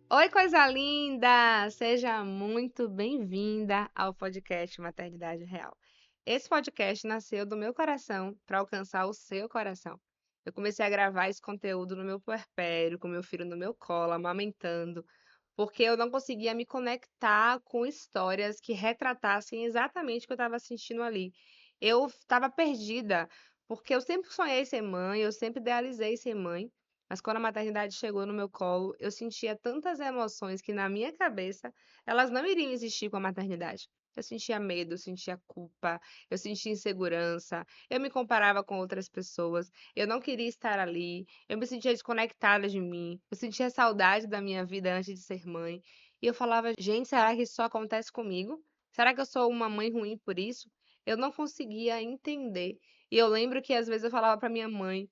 Oi, coisa linda! Seja muito bem-vinda ao podcast Maternidade Real. Esse podcast nasceu do meu coração para alcançar o seu coração. Eu comecei a gravar esse conteúdo no meu puerpério, com meu filho no meu colo, amamentando, porque eu não conseguia me conectar com histórias que retratassem exatamente o que eu estava sentindo ali. Eu estava perdida, porque eu sempre sonhei ser mãe, eu sempre idealizei ser mãe, mas quando a maternidade chegou no meu colo, eu sentia tantas emoções que na minha cabeça elas não iriam existir com a maternidade. Eu sentia medo, eu sentia culpa, eu sentia insegurança, eu me comparava com outras pessoas, eu não queria estar ali, eu me sentia desconectada de mim, eu sentia saudade da minha vida antes de ser mãe. E eu falava, gente, será que isso só acontece comigo? Será que eu sou uma mãe ruim por isso? Eu não conseguia entender. E eu lembro que às vezes eu falava para minha mãe,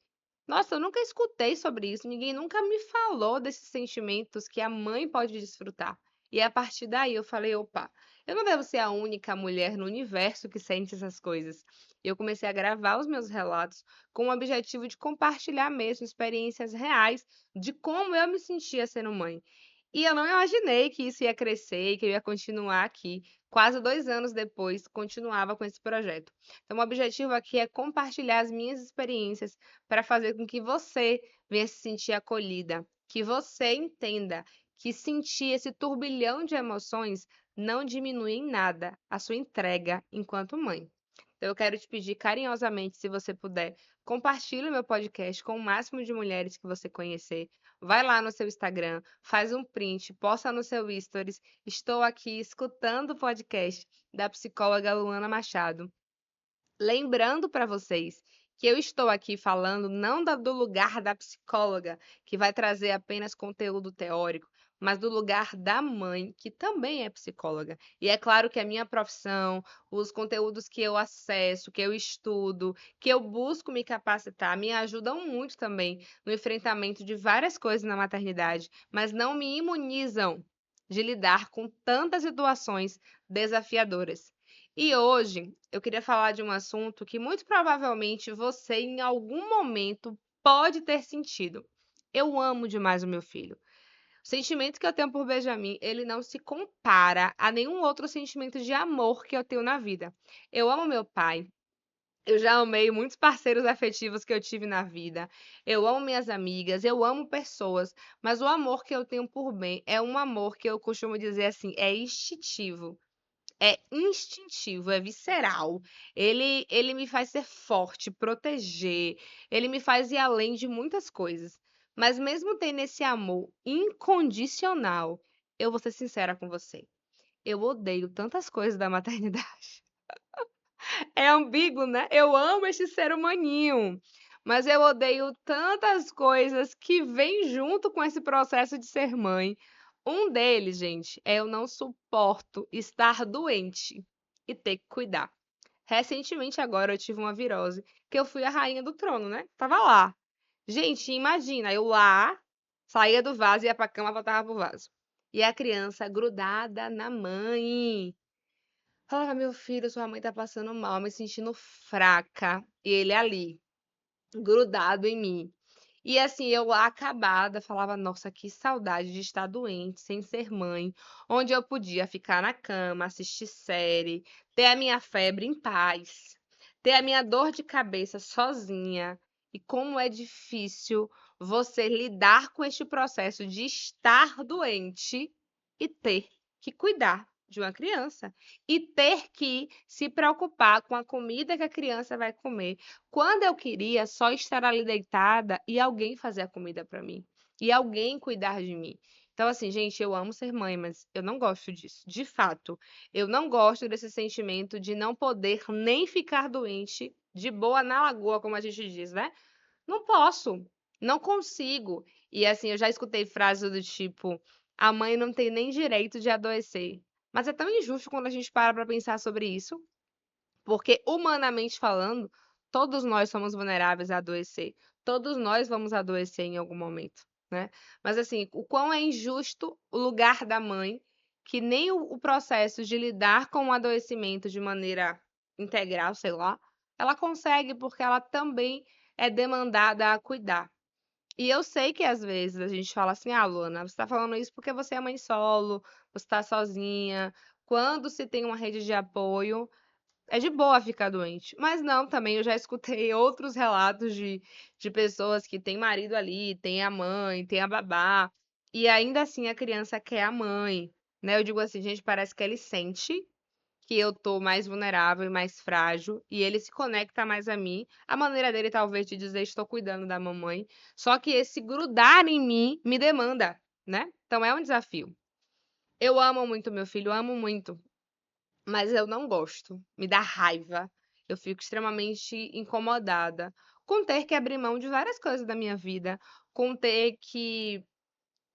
nossa, eu nunca escutei sobre isso, ninguém nunca me falou desses sentimentos que a mãe pode desfrutar. E a partir daí eu falei, opa, eu não devo ser a única mulher no universo que sente essas coisas. E eu comecei a gravar os meus relatos com o objetivo de compartilhar mesmo experiências reais de como eu me sentia sendo mãe. E eu não imaginei que isso ia crescer e que eu ia continuar aqui. Quase 2 anos depois, continuava com esse projeto. Então, o objetivo aqui é compartilhar as minhas experiências para fazer com que você venha se sentir acolhida, que você entenda que sentir esse turbilhão de emoções não diminui em nada a sua entrega enquanto mãe. Então, eu quero te pedir carinhosamente, se você puder, compartilhe o meu podcast com o máximo de mulheres que você conhecer. Vai lá no seu Instagram, faz um print, posta no seu Stories. Estou aqui escutando o podcast da psicóloga Luana Machado. Lembrando para vocês que eu estou aqui falando não do lugar da psicóloga, que vai trazer apenas conteúdo teórico, mas do lugar da mãe, que também é psicóloga. E é claro que a minha profissão, os conteúdos que eu acesso, que eu estudo, que eu busco me capacitar, me ajudam muito também no enfrentamento de várias coisas na maternidade, mas não me imunizam de lidar com tantas situações desafiadoras. E hoje eu queria falar de um assunto que muito provavelmente você, em algum momento, pode ter sentido. Eu amo demais o meu filho. O sentimento que eu tenho por Benjamin, ele não se compara a nenhum outro sentimento de amor que eu tenho na vida. Eu amo meu pai. Eu já amei muitos parceiros afetivos que eu tive na vida. Eu amo minhas amigas, eu amo pessoas, mas o amor que eu tenho por Ben é um amor que eu costumo dizer assim, é instintivo. É instintivo, é visceral. Ele me faz ser forte, proteger, ele me faz ir além de muitas coisas. Mas mesmo tendo esse amor incondicional, eu vou ser sincera com você. Eu odeio tantas coisas da maternidade. É ambíguo, né? Eu amo esse ser humaninho, mas eu odeio tantas coisas que vêm junto com esse processo de ser mãe. Um deles, gente, é eu não suporto estar doente e ter que cuidar. Recentemente, agora, eu tive uma virose, que eu fui a rainha do trono, né? Tava lá. Gente, imagina, eu lá, saía do vaso, ia pra cama, voltava pro vaso. E a criança grudada na mãe. Falava, meu filho, sua mãe tá passando mal, me sentindo fraca. E ele ali, grudado em mim. E assim, eu lá acabada, falava, nossa, que saudade de estar doente, sem ser mãe, onde eu podia ficar na cama, assistir série, ter a minha febre em paz, ter a minha dor de cabeça sozinha. E como é difícil você lidar com este processo de estar doente e ter que cuidar de uma criança e ter que se preocupar com a comida que a criança vai comer quando eu queria só estar ali deitada e alguém fazer a comida para mim, e alguém cuidar de mim. Então, assim, gente, eu amo ser mãe, mas eu não gosto disso. De fato, eu não gosto desse sentimento de não poder nem ficar doente de boa na lagoa, como a gente diz, né? Não posso, não consigo. E assim, eu já escutei frases do tipo: a mãe não tem nem direito de adoecer. Mas é tão injusto quando a gente para pensar sobre isso. Porque, humanamente falando, todos nós somos vulneráveis a adoecer. Todos nós vamos adoecer em algum momento, né? Mas, assim, o quão é injusto o lugar da mãe, que nem o processo de lidar com o adoecimento de maneira integral, sei lá, ela consegue, porque ela também é demandada a cuidar. E eu sei que às vezes a gente fala assim, ah, Luana, você tá falando isso porque você é mãe solo, você tá sozinha. Quando se tem uma rede de apoio, é de boa ficar doente. Mas não, também eu já escutei outros relatos de pessoas que têm marido ali, tem a mãe, tem a babá, e ainda assim a criança quer a mãe, né? Eu digo assim, gente, parece que ele sente que eu tô mais vulnerável e mais frágil, e ele se conecta mais a mim. A maneira dele talvez de dizer estou cuidando da mamãe, só que esse grudar em mim me demanda, né? Então é um desafio. Eu amo muito meu filho, amo muito, mas eu não gosto. Me dá raiva. Eu fico extremamente incomodada com ter que abrir mão de várias coisas da minha vida, com ter que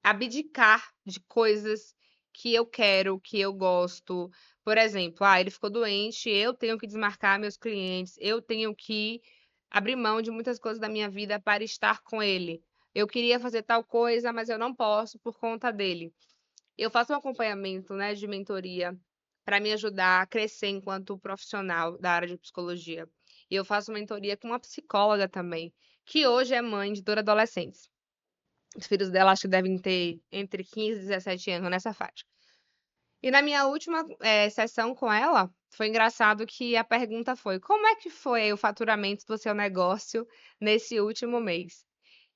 abdicar de coisas que eu quero, que eu gosto. Por exemplo, ele ficou doente, eu tenho que desmarcar meus clientes, eu tenho que abrir mão de muitas coisas da minha vida para estar com ele. Eu queria fazer tal coisa, mas eu não posso por conta dele. Eu faço um acompanhamento, né, de mentoria para me ajudar a crescer enquanto profissional da área de psicologia. E eu faço mentoria com uma psicóloga também, que hoje é mãe de 2 adolescentes. Os filhos dela acho que devem ter entre 15 e 17 anos nessa faixa. E na minha última sessão com ela, foi engraçado que a pergunta foi: como é que foi o faturamento do seu negócio nesse último mês?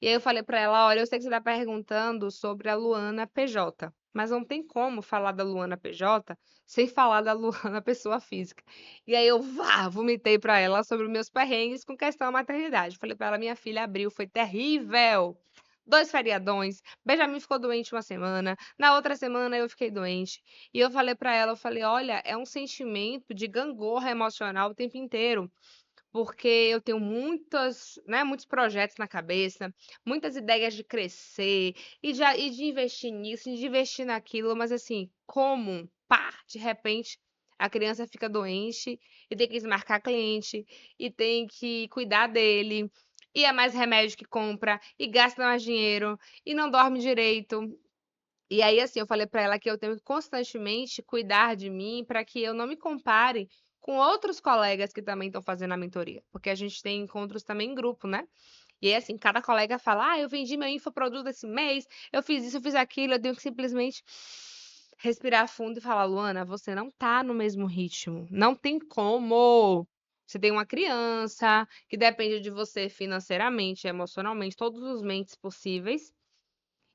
E aí eu falei para ela: olha, eu sei que você está perguntando sobre a Luana PJ, mas não tem como falar da Luana PJ sem falar da Luana pessoa física. E aí eu vomitei para ela sobre os meus perrengues com questão da maternidade. Falei para ela: minha filha abriu, foi terrível. 2 feriadões, Benjamin ficou doente uma semana, na outra semana eu fiquei doente. E eu falei pra ela, eu falei, olha, é um sentimento de gangorra emocional o tempo inteiro, porque eu tenho muitas, né, muitos projetos na cabeça, muitas ideias de crescer e de investir nisso, e de investir naquilo, mas assim, como, pá, de repente a criança fica doente e tem que desmarcar cliente e tem que cuidar dele. E é mais remédio que compra, e gasta mais dinheiro, e não dorme direito, e aí, assim, eu falei pra ela que eu tenho que constantemente cuidar de mim para que eu não me compare com outros colegas que também estão fazendo a mentoria, porque a gente tem encontros também em grupo, né? E aí, assim, cada colega fala: eu vendi meu infoproduto esse mês, eu fiz isso, eu fiz aquilo, eu tenho que simplesmente respirar fundo e falar: Luana, você não tá no mesmo ritmo, não tem como. Você tem uma criança que depende de você financeiramente, emocionalmente, todos os mentes possíveis.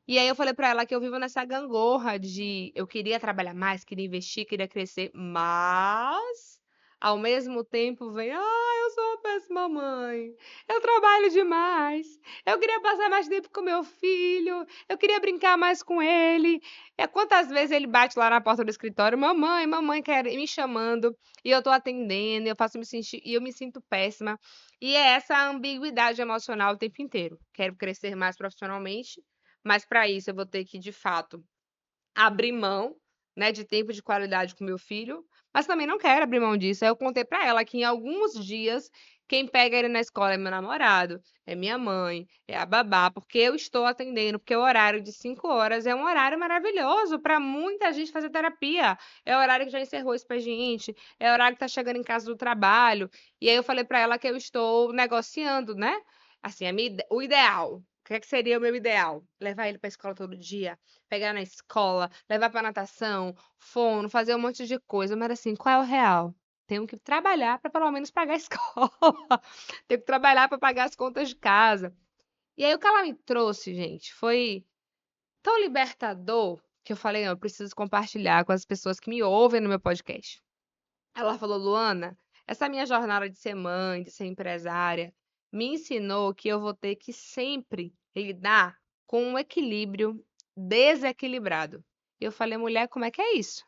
E aí eu falei pra ela que eu vivo nessa gangorra de eu queria trabalhar mais, queria investir, queria crescer, mas ao mesmo tempo vem, eu sou uma péssima mãe, eu trabalho demais, eu queria passar mais tempo com meu filho, eu queria brincar mais com ele. É quantas vezes ele bate lá na porta do escritório, mamãe, mamãe quer me chamando, e eu tô atendendo, e eu me sinto péssima. E é essa ambiguidade emocional o tempo inteiro. Quero crescer mais profissionalmente, mas para isso eu vou ter que, de fato, abrir mão, né, de tempo de qualidade com meu filho, mas também não quero abrir mão disso. Aí eu contei para ela que em alguns dias quem pega ele na escola é meu namorado, é minha mãe, é a babá, porque eu estou atendendo, porque o horário de 5 horas é um horário maravilhoso para muita gente fazer terapia. É o horário que já encerrou o expediente, é o horário que está chegando em casa do trabalho. E aí eu falei para ela que eu estou negociando, né? Assim, o ideal. O que é que seria o meu ideal? Levar ele para a escola todo dia, pegar na escola, levar para natação, fono, fazer um monte de coisa, mas assim, qual é o real? Tenho que trabalhar para pelo menos pagar a escola. Tenho que trabalhar para pagar as contas de casa. E aí o que ela me trouxe, gente, foi tão libertador que eu falei, não, eu preciso compartilhar com as pessoas que me ouvem no meu podcast. Ela falou, Luana, essa minha jornada de ser mãe, de ser empresária, me ensinou que eu vou ter que sempre lidar com um equilíbrio desequilibrado. E eu falei, mulher, como é que é isso?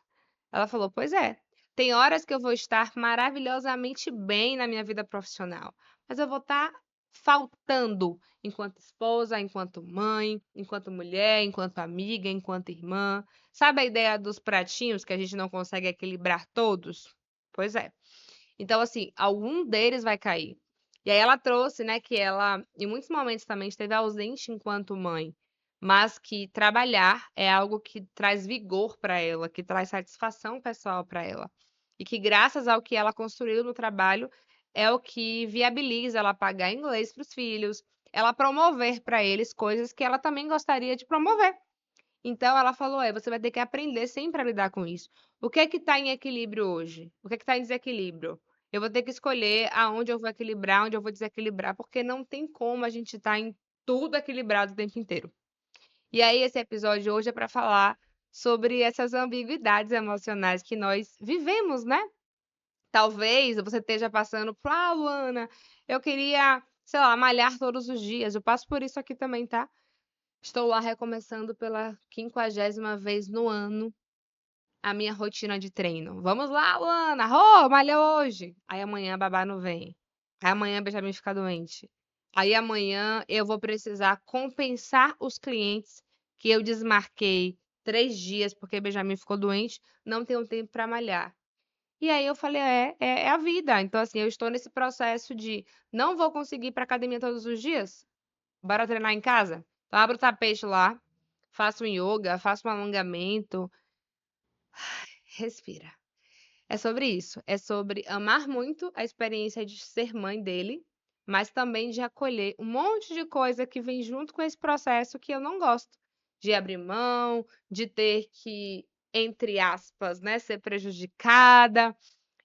Ela falou, pois é, tem horas que eu vou estar maravilhosamente bem na minha vida profissional, mas eu vou estar faltando enquanto esposa, enquanto mãe, enquanto mulher, enquanto amiga, enquanto irmã. Sabe a ideia dos pratinhos que a gente não consegue equilibrar todos? Pois é. Então, assim, algum deles vai cair. E aí ela trouxe, né, que ela, em muitos momentos também esteve ausente enquanto mãe, mas que trabalhar é algo que traz vigor para ela, que traz satisfação pessoal para ela. E que graças ao que ela construiu no trabalho é o que viabiliza ela pagar inglês para os filhos, ela promover para eles coisas que ela também gostaria de promover. Então ela falou: "É, você vai ter que aprender sempre a lidar com isso. O que é que está em equilíbrio hoje? O que é que está em desequilíbrio? Eu vou ter que escolher aonde eu vou equilibrar, onde eu vou desequilibrar, porque não tem como a gente estar em tudo equilibrado o tempo inteiro". E aí esse episódio hoje é para falar sobre essas ambiguidades emocionais que nós vivemos, né? Talvez você esteja passando por: "Ah, Luana, eu queria, sei lá, malhar todos os dias". Eu passo por isso aqui também, tá? Estou lá recomeçando pela 50ª vez no ano a minha rotina de treino. "Vamos lá, Luana, malha hoje". Aí amanhã a babá não vem. Aí amanhã a Benjamin fica doente. Aí amanhã eu vou precisar compensar os clientes que eu desmarquei 3 dias porque Benjamin ficou doente, não tenho tempo para malhar. E aí eu falei: "É a vida". Então, assim, eu estou nesse processo de não vou conseguir ir pra academia todos os dias? Bora treinar em casa? Então abro o tapete lá, faço um yoga, faço um alongamento, respira. É sobre isso, é sobre amar muito a experiência de ser mãe dele, mas também de acolher um monte de coisa que vem junto com esse processo que eu não gosto, de abrir mão, de ter que, entre aspas, né, ser prejudicada.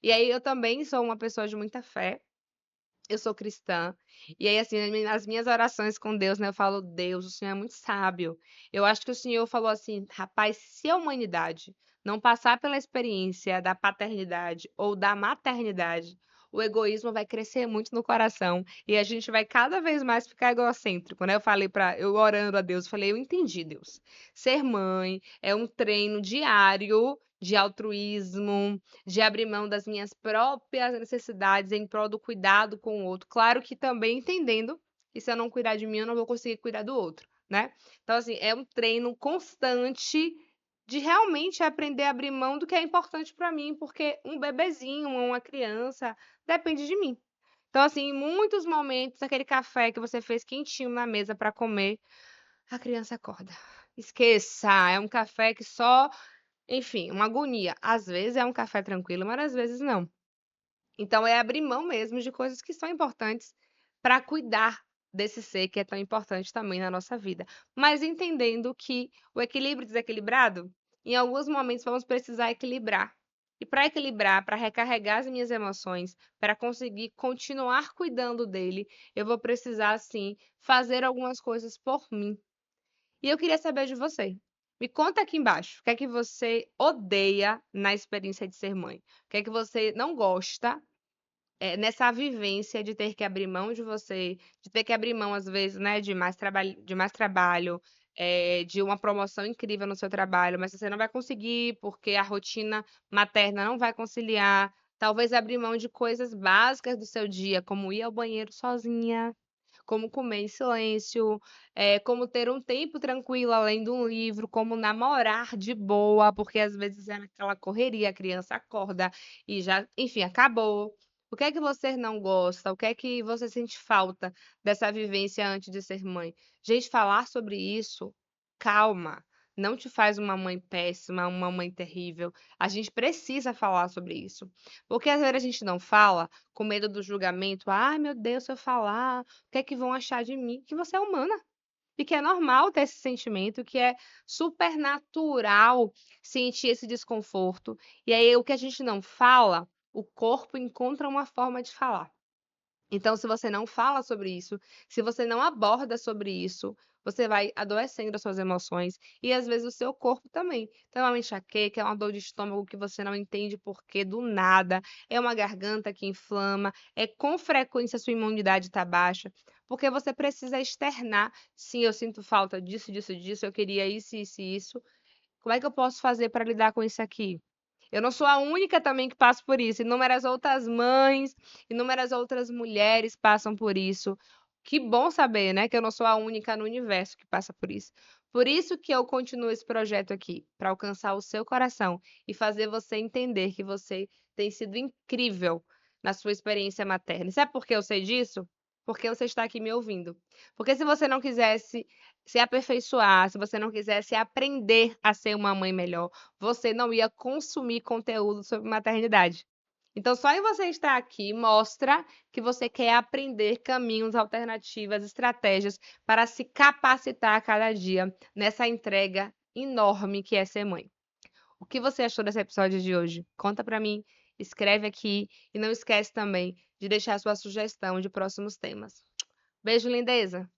E aí eu também sou uma pessoa de muita fé. Eu sou cristã. E aí, assim, nas minhas orações com Deus, né, eu falo: "Deus, o Senhor é muito sábio". Eu acho que o Senhor falou assim: "Rapaz, se a humanidade não passar pela experiência da paternidade ou da maternidade, o egoísmo vai crescer muito no coração e a gente vai cada vez mais ficar egocêntrico", né. Eu orando a Deus, falei: "Eu entendi, Deus. Ser mãe é um treino diário de altruísmo, de abrir mão das minhas próprias necessidades em prol do cuidado com o outro. Claro que também entendendo que se eu não cuidar de mim, eu não vou conseguir cuidar do outro, né? Então, assim, é um treino constante de realmente aprender a abrir mão do que é importante para mim, porque um bebezinho, uma criança, depende de mim. Então, assim, em muitos momentos, aquele café que você fez quentinho na mesa para comer, a criança acorda. Esqueça, é um café que só, enfim, uma agonia. Às vezes é um café tranquilo, mas às vezes não. Então é abrir mão mesmo de coisas que são importantes para cuidar desse ser que é tão importante também na nossa vida. Mas entendendo que o equilíbrio desequilibrado, em alguns momentos vamos precisar equilibrar. E para equilibrar, para recarregar as minhas emoções, para conseguir continuar cuidando dele, eu vou precisar sim fazer algumas coisas por mim. E eu queria saber de você. Me conta aqui embaixo, o que é que você odeia na experiência de ser mãe? O que é que você não gosta, nessa vivência de ter que abrir mão de você, de ter que abrir mão, às vezes, né, de mais trabalho, de uma promoção incrível no seu trabalho, mas você não vai conseguir, porque a rotina materna não vai conciliar. Talvez abrir mão de coisas básicas do seu dia, como ir ao banheiro sozinha, como comer em silêncio, como ter um tempo tranquilo além de um livro, como namorar de boa, porque às vezes é naquela correria, a criança acorda e já, enfim, acabou. O que é que você não gosta? O que é que você sente falta dessa vivência antes de ser mãe? Gente, falar sobre isso, calma, não te faz uma mãe péssima, uma mãe terrível. A gente precisa falar sobre isso. Porque às vezes a gente não fala com medo do julgamento. Ai, meu Deus, se eu falar, o que é que vão achar de mim? Que você é humana. E que é normal ter esse sentimento, que é super natural sentir esse desconforto. E aí, o que a gente não fala, o corpo encontra uma forma de falar. Então, se você não fala sobre isso, se você não aborda sobre isso, você vai adoecendo as suas emoções e às vezes o seu corpo também. Então, é uma enxaqueca, é uma dor de estômago que você não entende por quê, do nada, é uma garganta que inflama, é com frequência a sua imunidade está baixa, porque você precisa externar. Sim, eu sinto falta disso, disso, disso, eu queria isso, isso e isso. Como é que eu posso fazer para lidar com isso aqui? Eu não sou a única também que passo por isso. Inúmeras outras mães, inúmeras outras mulheres passam por isso. Que bom saber, né, que eu não sou a única no universo que passa por isso. Por isso que eu continuo esse projeto aqui, para alcançar o seu coração e fazer você entender que você tem sido incrível na sua experiência materna. E sabe por que eu sei disso? Porque você está aqui me ouvindo. Porque se você não quisesse se aperfeiçoar, se você não quisesse aprender a ser uma mãe melhor, você não ia consumir conteúdo sobre maternidade. Então, só em você estar aqui mostra que você quer aprender caminhos, alternativas, estratégias para se capacitar a cada dia nessa entrega enorme que é ser mãe. O que você achou desse episódio de hoje? Conta pra mim, escreve aqui e não esquece também de deixar sua sugestão de próximos temas. Beijo, lindeza!